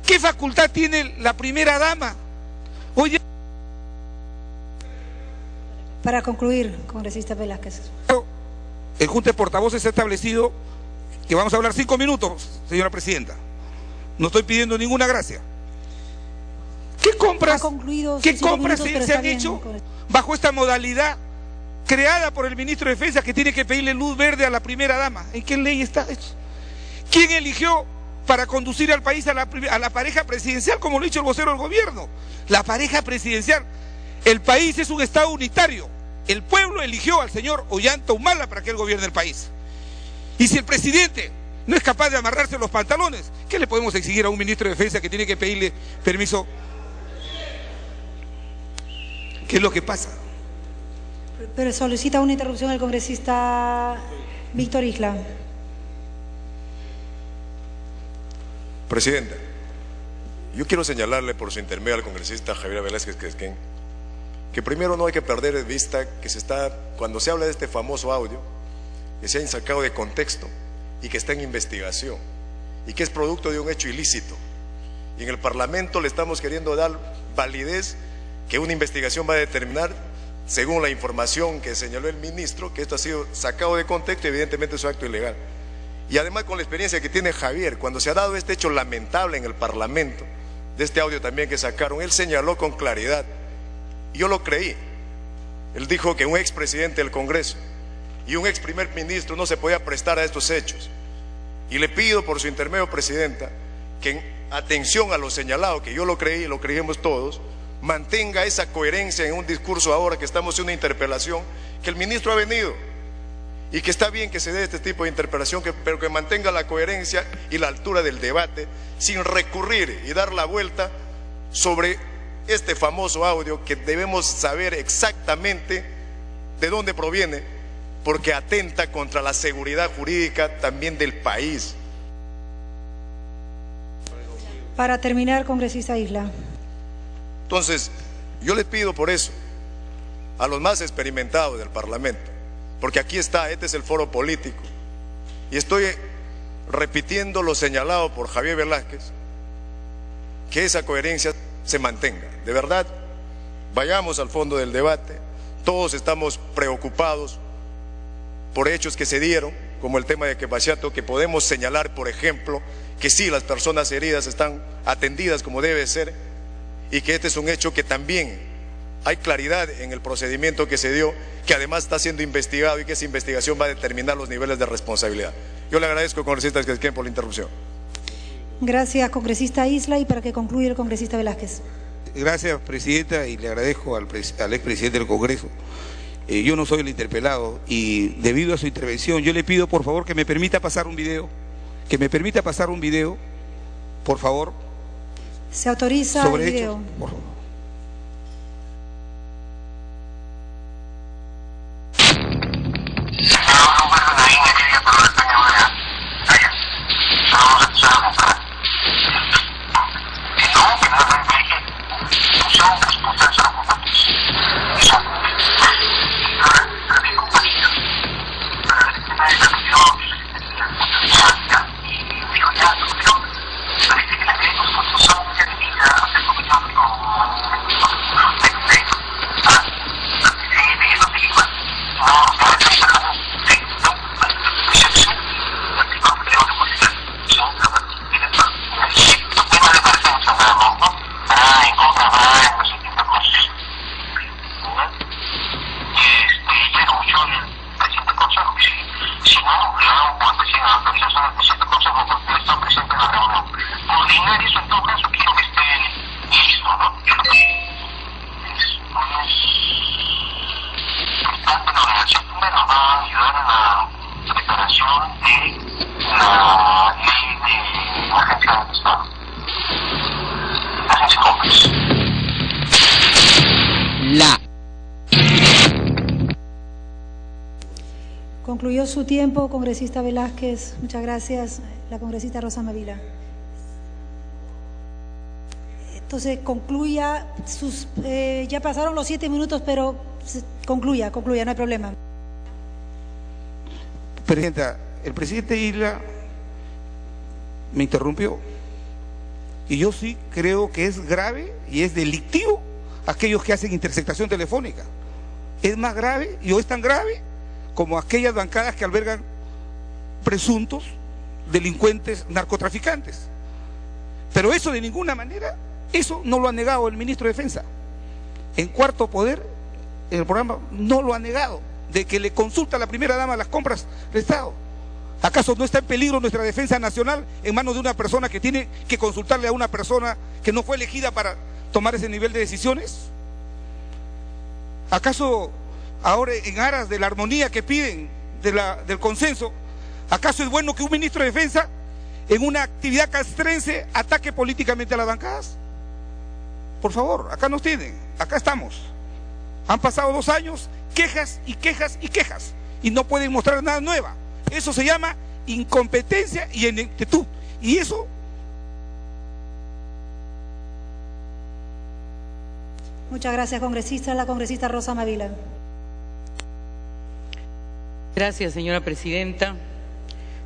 ¿Qué facultad tiene la primera dama? Oye, Para concluir, congresista Velázquez. El Junta de Portavoces ha establecido que vamos a hablar 5 minutos, señora presidenta. No estoy pidiendo ninguna gracia. ¿Qué compras se han hecho bajo esta modalidad creada por el ministro de Defensa, que tiene que pedirle luz verde a la primera dama? ¿En qué ley está eso? ¿Quién eligió para conducir al país a la pareja presidencial, como lo ha dicho el vocero del gobierno? La pareja presidencial. El país es un estado unitario. El pueblo eligió al señor Ollanta Humala para que él gobierne el país. Y si el presidente no es capaz de amarrarse los pantalones, ¿qué le podemos exigir a un ministro de Defensa que tiene que pedirle permiso? ¿Qué es lo que pasa? Pero solicita una interrupción el congresista Víctor Isla. Presidenta, yo quiero señalarle por su intermedio al congresista Javier Velázquez Quesquén que primero no hay que perder de vista que cuando se habla de este famoso audio, que se ha sacado de contexto y que está en investigación y que es producto de un hecho ilícito. Y en el Parlamento le estamos queriendo dar validez que una investigación va a determinar, según la información que señaló el ministro, que esto ha sido sacado de contexto y evidentemente es un acto ilegal. Y además con la experiencia que tiene Javier, cuando se ha dado este hecho lamentable en el Parlamento, de este audio también que sacaron, él señaló con claridad, y yo lo creí, él dijo que un expresidente del Congreso y un ex primer ministro no se podía prestar a estos hechos. Y le pido por su intermedio, presidenta, que en atención a lo señalado, que yo lo creí, lo creímos todos, mantenga esa coherencia en un discurso ahora que estamos en una interpelación, que el ministro ha venido y que está bien que se dé este tipo de interpelación, pero que mantenga la coherencia y la altura del debate sin recurrir y dar la vuelta sobre este famoso audio que debemos saber exactamente de dónde proviene, porque atenta contra la seguridad jurídica también del país. Para terminar, congresista Isla. Entonces, yo les pido por eso a los más experimentados del Parlamento, porque aquí está, este es el foro político, y estoy repitiendo lo señalado por Javier Velázquez, que esa coherencia se mantenga. De verdad, vayamos al fondo del debate. Todos estamos preocupados por hechos que se dieron, como el tema de Quepachiato, que podemos señalar, por ejemplo, que sí, las personas heridas están atendidas como debe ser, y que este es un hecho que también hay claridad en el procedimiento que se dio, que además está siendo investigado y que esa investigación va a determinar los niveles de responsabilidad. Yo le agradezco, congresista Quesquén, por la interrupción. Gracias, congresista Isla, y para que concluya el congresista Velázquez. Gracias, presidenta, y le agradezco al expresidente del Congreso. Yo no soy el interpelado y debido a su intervención yo le pido por favor que me permita pasar un video, por favor. Se autoriza sobre el video. Hechos, por favor. Concluyó su tiempo, congresista Velázquez. Muchas gracias. La congresista Rosa Mavila. Entonces, concluya sus... ya pasaron los 7 minutos, pero concluya, no hay problema. Presidenta, el presidente Isla me interrumpió. Y yo sí creo que es grave y es delictivo aquellos que hacen interceptación telefónica. es más grave y o es tan grave como aquellas bancadas que albergan presuntos delincuentes narcotraficantes. Pero eso de ninguna manera, eso no lo ha negado el ministro de Defensa. En Cuarto Poder, en el programa, no lo ha negado, de que le consulta a la primera dama las compras del Estado. ¿Acaso no está en peligro nuestra defensa nacional en manos de una persona que tiene que consultarle a una persona que no fue elegida para tomar ese nivel de decisiones? ¿Acaso ahora, en aras de la armonía que piden, del consenso, acaso es bueno que un ministro de Defensa en una actividad castrense ataque políticamente a las bancadas? Por favor, acá nos tienen, acá estamos. Han pasado 2 años, quejas y quejas y quejas, y no pueden mostrar nada nueva. Eso se llama incompetencia y ineptitud. Y eso... Muchas gracias, congresista. La congresista Rosa Mavila. Gracias, señora presidenta.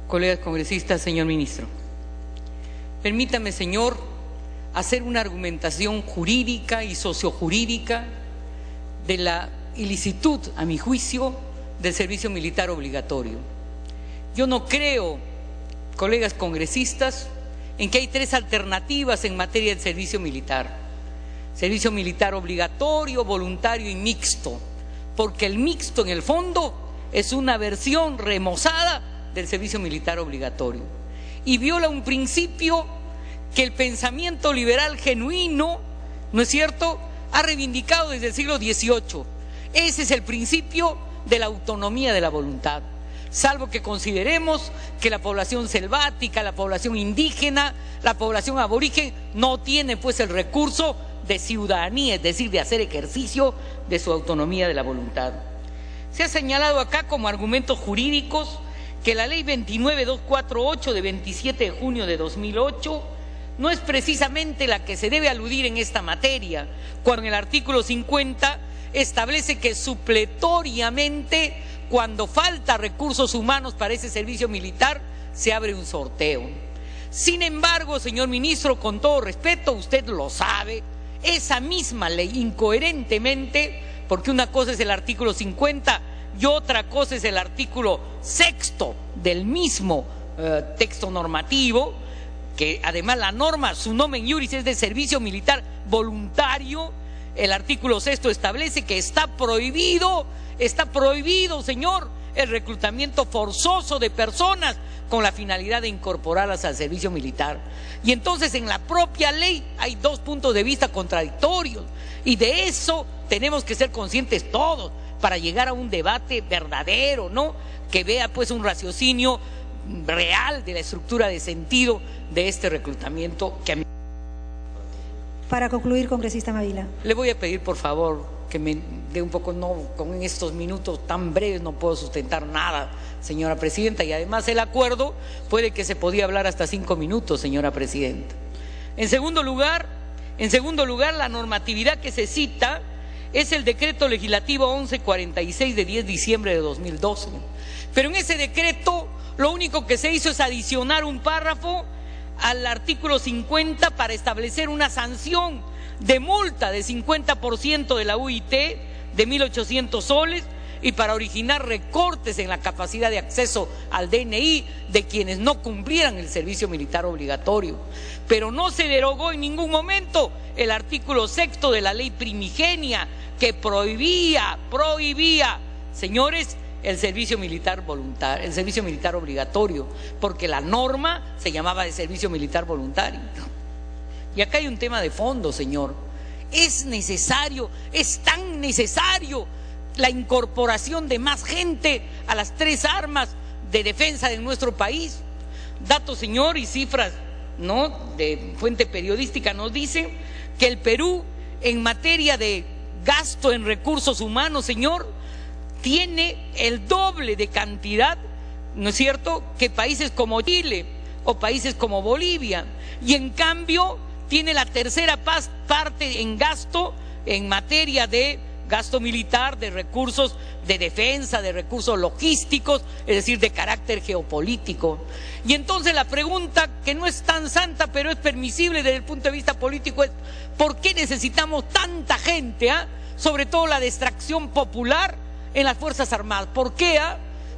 Colegas congresistas, señor ministro. Permítame, señor, hacer una argumentación jurídica y sociojurídica de la ilicitud, a mi juicio, del servicio militar obligatorio. Yo no creo, colegas congresistas, en que hay 3 alternativas en materia del servicio militar. Servicio militar obligatorio, voluntario y mixto, porque el mixto en el fondo es una versión remozada del servicio militar obligatorio y viola un principio que el pensamiento liberal genuino, ¿no es cierto?, ha reivindicado desde el siglo XVIII. Ese es el principio de la autonomía de la voluntad, salvo que consideremos que la población selvática, la población indígena, la población aborigen no tiene pues el recurso de ciudadanía, es decir, de hacer ejercicio de su autonomía de la voluntad. Se ha señalado acá como argumentos jurídicos que la ley 29248 de 27 de junio de 2008 no es precisamente la que se debe aludir en esta materia, cuando en el artículo 50 establece que supletoriamente, cuando falta recursos humanos para ese servicio militar, se abre un sorteo. Sin embargo, señor ministro, con todo respeto, usted lo sabe, esa misma ley incoherentemente, porque una cosa es el artículo 50 y otra cosa es el artículo 6º del mismo texto normativo, que además la norma, su nomen iuris, es de servicio militar voluntario. El artículo 6º establece que está prohibido, señor, el reclutamiento forzoso de personas con la finalidad de incorporarlas al servicio militar. Y entonces en la propia ley hay 2 puntos de vista contradictorios, y de eso tenemos que ser conscientes todos para llegar a un debate verdadero, ¿no?, que vea pues un raciocinio real de la estructura de sentido de este reclutamiento que a mí... Para concluir, congresista Mavila. Le voy a pedir, por favor, que me dé un poco, no, con estos minutos tan breves no puedo sustentar nada, señora presidenta, y además el acuerdo puede que se podía hablar hasta 5 minutos, señora presidenta. En segundo lugar, la normatividad que se cita es el decreto legislativo 1146 de 10 de diciembre de 2012. Pero en ese decreto lo único que se hizo es adicionar un párrafo al artículo 50 para establecer una sanción de multa de 50% de la UIT de 1.800 soles y para originar recortes en la capacidad de acceso al DNI de quienes no cumplieran el servicio militar obligatorio. Pero no se derogó en ningún momento el artículo 6º de la ley primigenia que prohibía, señores, el servicio militar voluntario, el servicio militar obligatorio, porque la norma se llamaba de servicio militar voluntario. Y acá hay un tema de fondo, señor. Es necesario, es tan necesario la incorporación de más gente a las 3 armas de defensa de nuestro país. Datos, señor, y cifras, ¿no?, de fuente periodística nos dicen que el Perú, en materia de gasto en recursos humanos, señor, tiene el doble de cantidad, ¿no es cierto?, que países como Chile o países como Bolivia, y en cambio tiene la tercera parte en gasto en materia de gasto militar, de recursos de defensa, de recursos logísticos, es decir, de carácter geopolítico. Y entonces la pregunta, que no es tan santa pero es permisible desde el punto de vista político, es ¿por qué necesitamos tanta gente? sobre todo la distracción popular en las Fuerzas Armadas. ¿Por qué?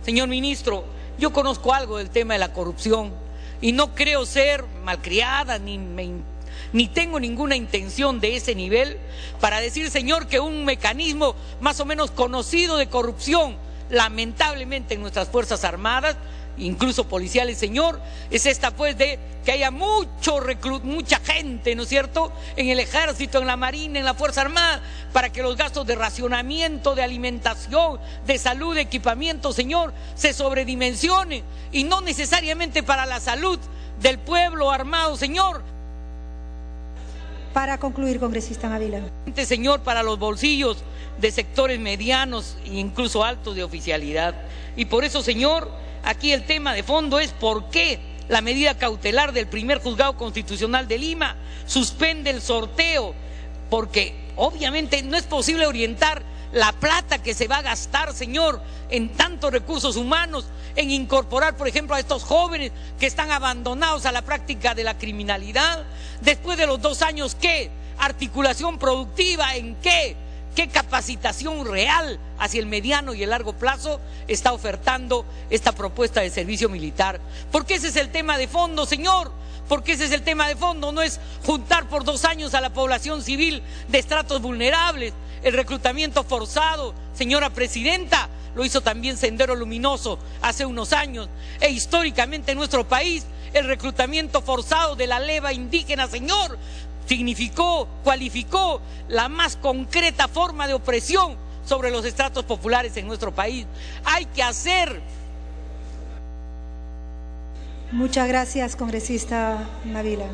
Señor ministro, yo conozco algo del tema de la corrupción y no creo ser malcriada ni tengo ninguna intención de ese nivel para decir, señor, que un mecanismo más o menos conocido de corrupción, lamentablemente en nuestras Fuerzas Armadas, incluso policiales, señor, es esta pues de que haya mucha gente, ¿no es cierto?, en el Ejército, en la Marina, en la Fuerza Armada, para que los gastos de racionamiento, de alimentación, de salud, de equipamiento, señor, se sobredimensionen, y no necesariamente para la salud del pueblo armado, señor. Para concluir, congresista Mávila. Señor, para los bolsillos de sectores medianos e incluso altos de oficialidad. Y por eso, señor, aquí el tema de fondo es por qué la medida cautelar del primer juzgado constitucional de Lima suspende el sorteo, porque obviamente no es posible orientar la plata que se va a gastar, señor, en tantos recursos humanos, en incorporar, por ejemplo, a estos jóvenes que están abandonados a la práctica de la criminalidad. Después de los 2 años, ¿qué? Articulación productiva, ¿en qué? ¿Qué capacitación real hacia el mediano y el largo plazo está ofertando esta propuesta de servicio militar? Porque ese es el tema de fondo, señor. Porque ese es el tema de fondo, no es juntar por 2 años a la población civil de estratos vulnerables. El reclutamiento forzado, señora presidenta, lo hizo también Sendero Luminoso hace unos años. E históricamente en nuestro país, el reclutamiento forzado de la leva indígena, señor, cualificó la más concreta forma de opresión sobre los estratos populares en nuestro país. Hay que hacer. Muchas gracias, congresista Mávila.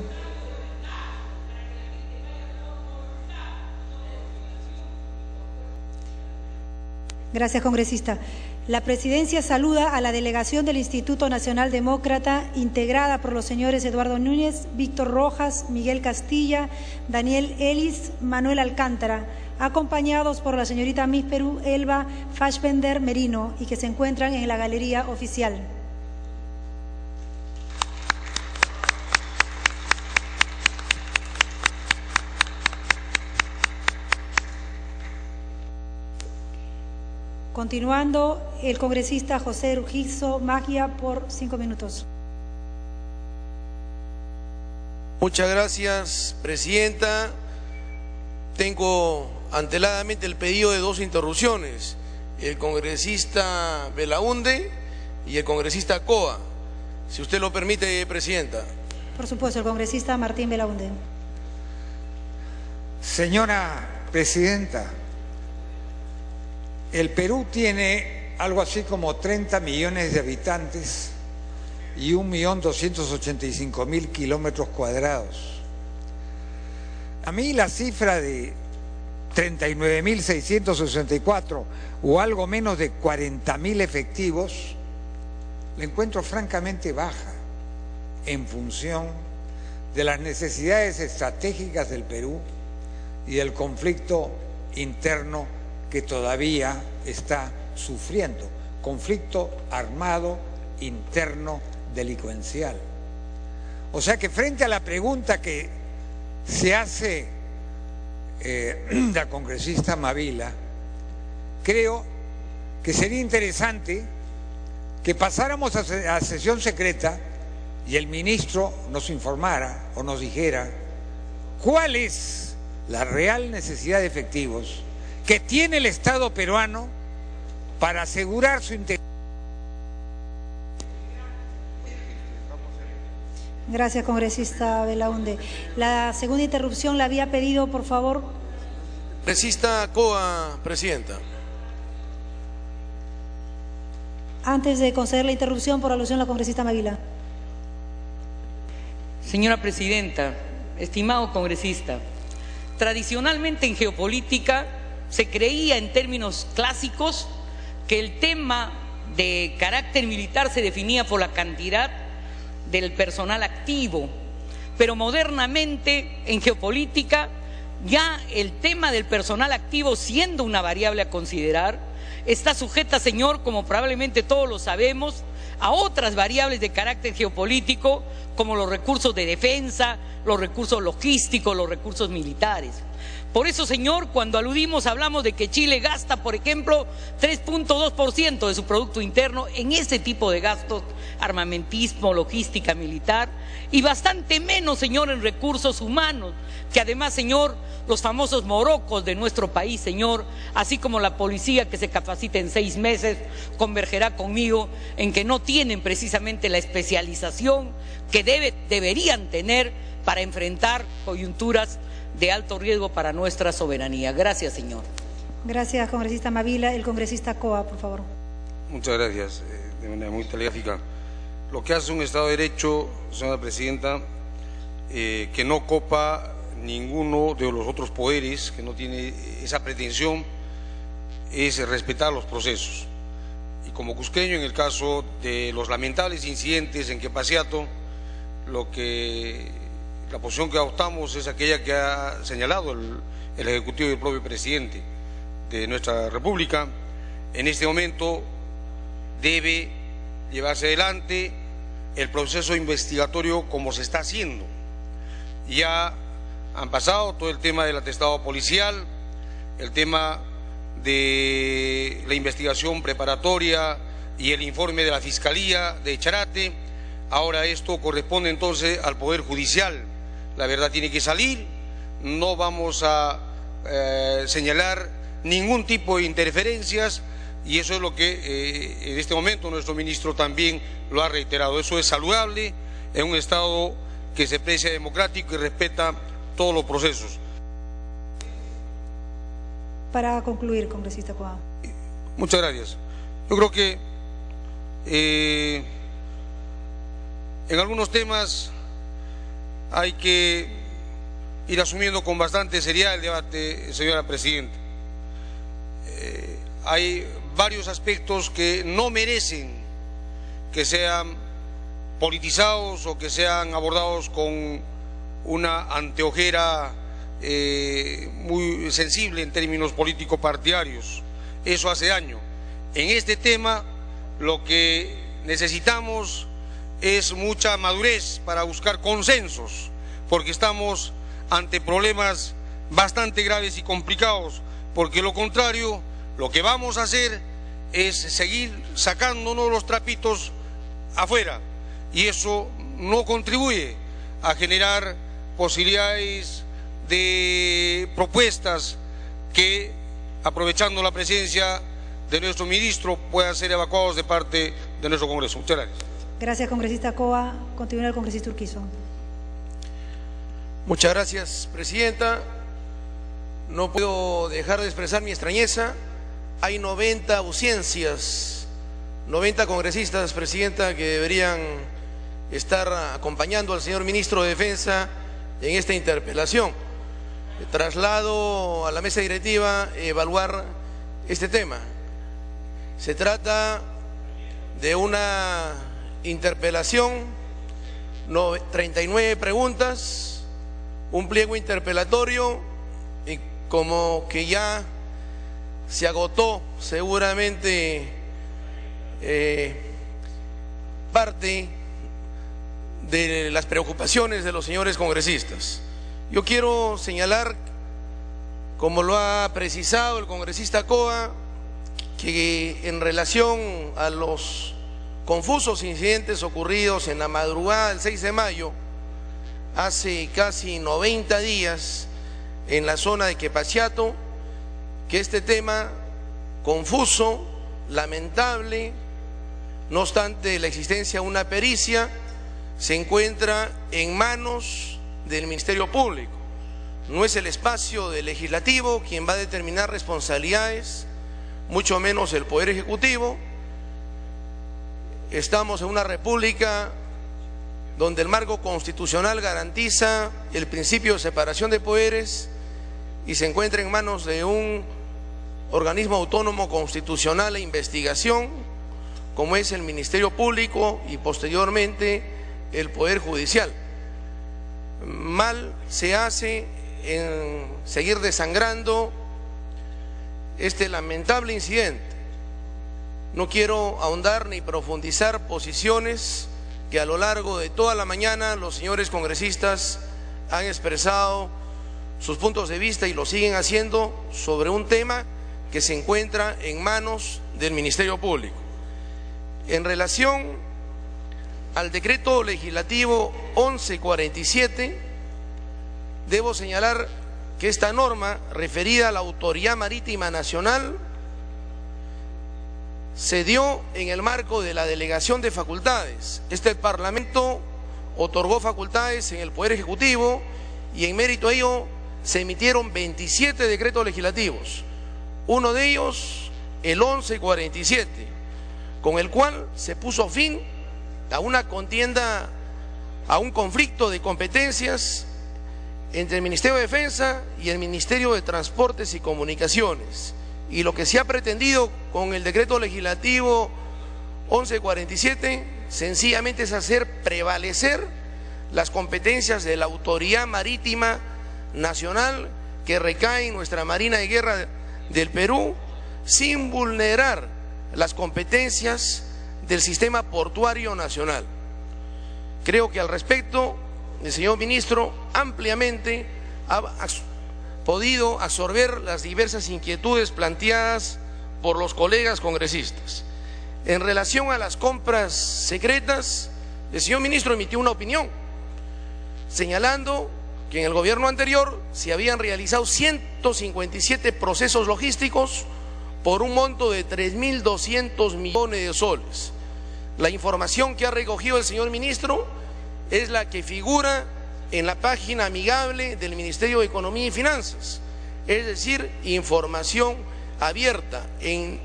Gracias, congresista. La presidencia saluda a la delegación del Instituto Nacional Demócrata, integrada por los señores Eduardo Núñez, Víctor Rojas, Miguel Castilla, Daniel Ellis, Manuel Alcántara, acompañados por la señorita Miss Perú, Elba Fassbender Merino, y que se encuentran en la galería oficial. Continuando, el congresista José Urquizo Magia por 5 minutos. Muchas gracias, presidenta. Tengo anteladamente el pedido de 2 interrupciones. El congresista Belaunde y el congresista Coa. Si usted lo permite, presidenta. Por supuesto, el congresista Martín Belaunde. Señora presidenta, el Perú tiene algo así como 30 millones de habitantes y 1.285.000 kilómetros cuadrados. A mí la cifra de 39.664 o algo menos de 40.000 efectivos la encuentro francamente baja en función de las necesidades estratégicas del Perú y del conflicto interno que todavía está sufriendo, conflicto armado interno delincuencial. O sea que frente a la pregunta que se hace la congresista Mávila, creo que sería interesante que pasáramos a sesión secreta y el ministro nos informara o nos dijera cuál es la real necesidad de efectivos que tiene el Estado peruano para asegurar su integridad. Gracias, congresista Belaunde. La segunda interrupción la había pedido, por favor. Congresista Coa, presidenta. Antes de conceder la interrupción, por alusión a la congresista Mávila. Señora presidenta, estimado congresista, tradicionalmente en geopolítica se creía en términos clásicos que el tema de carácter militar se definía por la cantidad del personal activo, pero modernamente en geopolítica ya el tema del personal activo, siendo una variable a considerar, está sujeta, señor, como probablemente todos lo sabemos, a otras variables de carácter geopolítico como los recursos de defensa, los recursos logísticos, los recursos militares. Por eso, señor, cuando aludimos, hablamos de que Chile gasta, por ejemplo, 3.2% de su Producto Interno en este tipo de gastos, armamentismo, logística militar, y bastante menos, señor, en recursos humanos, que además, señor, los famosos morocos de nuestro país, señor, así como la policía que se capacita en 6 meses, convergerá conmigo en que no tienen precisamente la especialización que deberían tener para enfrentar coyunturas de alto riesgo para nuestra soberanía. Gracias, señor. Gracias, congresista Mavila. El congresista Coa, por favor. Muchas gracias. De manera muy telegráfica. Lo que hace un Estado de Derecho, señora Presidenta, que no copa ninguno de los otros poderes, que no tiene esa pretensión, es respetar los procesos. Y como cusqueño, en el caso de los lamentables incidentes en Quepaciato, la posición que adoptamos es aquella que ha señalado el Ejecutivo y el propio Presidente de nuestra República. En este momento debe llevarse adelante el proceso investigatorio como se está haciendo. Ya han pasado todo el tema del atestado policial, el tema de la investigación preparatoria y el informe de la Fiscalía de Charate. Ahora esto corresponde entonces al Poder Judicial. La verdad tiene que salir, no vamos a señalar ningún tipo de interferencias, y eso es lo que en este momento nuestro ministro también lo ha reiterado. Eso es saludable en un Estado que se precia democrático y respeta todos los procesos. Para concluir, congresista Coa. Muchas gracias. Yo creo que en algunos temas hay que ir asumiendo con bastante seriedad el debate, señora Presidenta. Hay varios aspectos que no merecen que sean politizados o que sean abordados con una anteojera muy sensible en términos político-partidarios. Eso hace daño. En este tema lo que necesitamos es mucha madurez para buscar consensos, porque estamos ante problemas bastante graves y complicados, porque lo contrario, lo que vamos a hacer es seguir sacándonos los trapitos afuera, y eso no contribuye a generar posibilidades de propuestas que, aprovechando la presencia de nuestro ministro, puedan ser evacuados de parte de nuestro Congreso. Muchas gracias. Gracias, congresista Coa. Continúa el congresista Urquizo. Muchas gracias, Presidenta. No puedo dejar de expresar mi extrañeza. Hay 90 ausencias, 90 congresistas, Presidenta, que deberían estar acompañando al señor Ministro de Defensa en esta interpelación. Traslado a la mesa directiva evaluar este tema. Se trata de una interpelación, 39 preguntas, un pliego interpelatorio, y como que ya se agotó seguramente parte de las preocupaciones de los señores congresistas. Yo quiero señalar, como lo ha precisado el congresista Coa, que en relación a los confusos incidentes ocurridos en la madrugada del 6 de mayo, hace casi 90 días, en la zona de Quepaciato, que este tema confuso, lamentable, no obstante la existencia de una pericia, se encuentra en manos del Ministerio Público. No es el espacio del Legislativo quien va a determinar responsabilidades, mucho menos el Poder Ejecutivo. Estamos en una república donde el marco constitucional garantiza el principio de separación de poderes y se encuentra en manos de un organismo autónomo constitucional e investigación, como es el Ministerio Público y posteriormente el Poder Judicial. Mal se hace en seguir desangrando este lamentable incidente. No quiero ahondar ni profundizar posiciones que a lo largo de toda la mañana los señores congresistas han expresado sus puntos de vista y lo siguen haciendo sobre un tema que se encuentra en manos del Ministerio Público. En relación al decreto legislativo 1147, debo señalar que esta norma referida a la Autoridad Marítima Nacional se dio en el marco de la delegación de facultades. Este Parlamento otorgó facultades en el Poder Ejecutivo y en mérito a ello se emitieron 27 decretos legislativos. Uno de ellos, el 1147, con el cual se puso fin a una contienda, a un conflicto de competencias entre el Ministerio de Defensa y el Ministerio de Transportes y Comunicaciones. Y lo que se ha pretendido con el decreto legislativo 1147 sencillamente es hacer prevalecer las competencias de la Autoridad Marítima Nacional que recae en nuestra Marina de Guerra del Perú, sin vulnerar las competencias del sistema portuario nacional. Creo que al respecto el señor ministro ampliamente ha podido absorber las diversas inquietudes planteadas por los colegas congresistas. En relación a las compras secretas, el señor ministro emitió una opinión señalando que en el gobierno anterior se habían realizado 157 procesos logísticos por un monto de 3.200 millones de soles. La información que ha recogido el señor ministro es la que figura en la página amigable del Ministerio de Economía y Finanzas, es decir, información abierta. En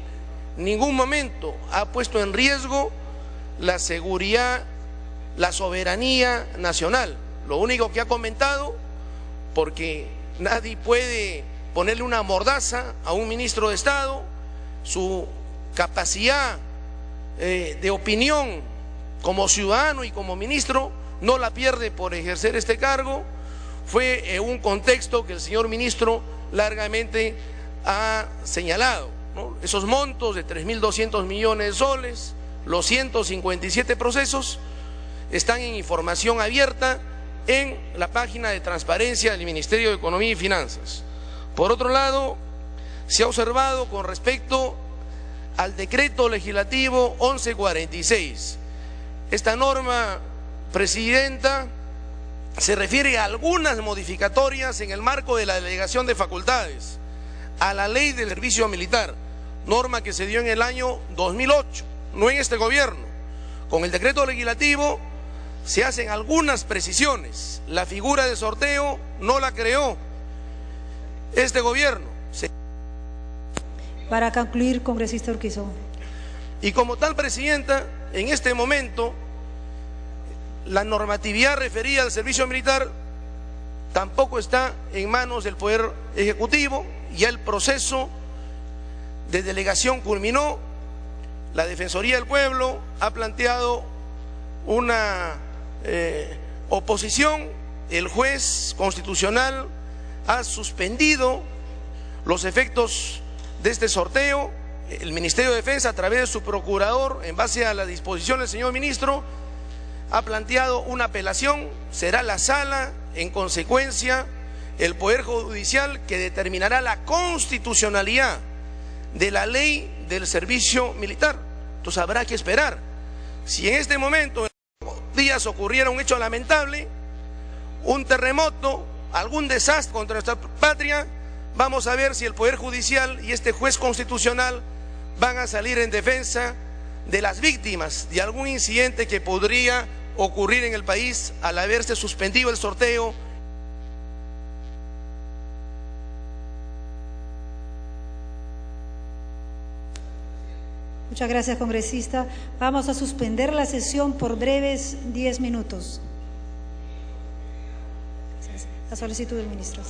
ningún momento ha puesto en riesgo la seguridad, la soberanía nacional. Lo único que ha comentado, porque nadie puede ponerle una mordaza a un ministro de Estado, su capacidad de opinión como ciudadano y como ministro no la pierde por ejercer este cargo. Fue un contexto que el señor ministro largamente ha señalado, ¿no? Esos montos de 3.200 millones de soles, los 157 procesos, están en información abierta en la página de transparencia del Ministerio de Economía y Finanzas. Por otro lado, se ha observado con respecto al decreto legislativo 1146. Esta norma, Presidenta, se refiere a algunas modificatorias en el marco de la delegación de facultades a la ley del servicio militar, norma que se dio en el año 2008, no en este gobierno. Con el decreto legislativo se hacen algunas precisiones. La figura de sorteo no la creó este gobierno. Para concluir, congresista Urquizo. Y como tal, Presidenta, en este momento la normatividad referida al servicio militar tampoco está en manos del Poder Ejecutivo. Ya el proceso de delegación culminó. La Defensoría del Pueblo ha planteado una oposición. El juez constitucional ha suspendido los efectos de este sorteo. El Ministerio de Defensa, a través de su procurador, en base a la disposición del señor ministro, ha planteado una apelación. Será la sala, en consecuencia, el Poder Judicial, que determinará la constitucionalidad de la ley del servicio militar. Entonces habrá que esperar. Si en este momento, en los días, ocurriera un hecho lamentable, un terremoto, algún desastre contra nuestra patria, vamos a ver si el Poder Judicial y este juez constitucional van a salir en defensa de las víctimas de algún incidente que podría ocurrir en el país al haberse suspendido el sorteo. Muchas gracias, congresista. Vamos a suspender la sesión por breves 10 minutos. La solicitud del ministro.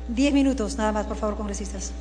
10 minutos, nada más, por favor, congresistas.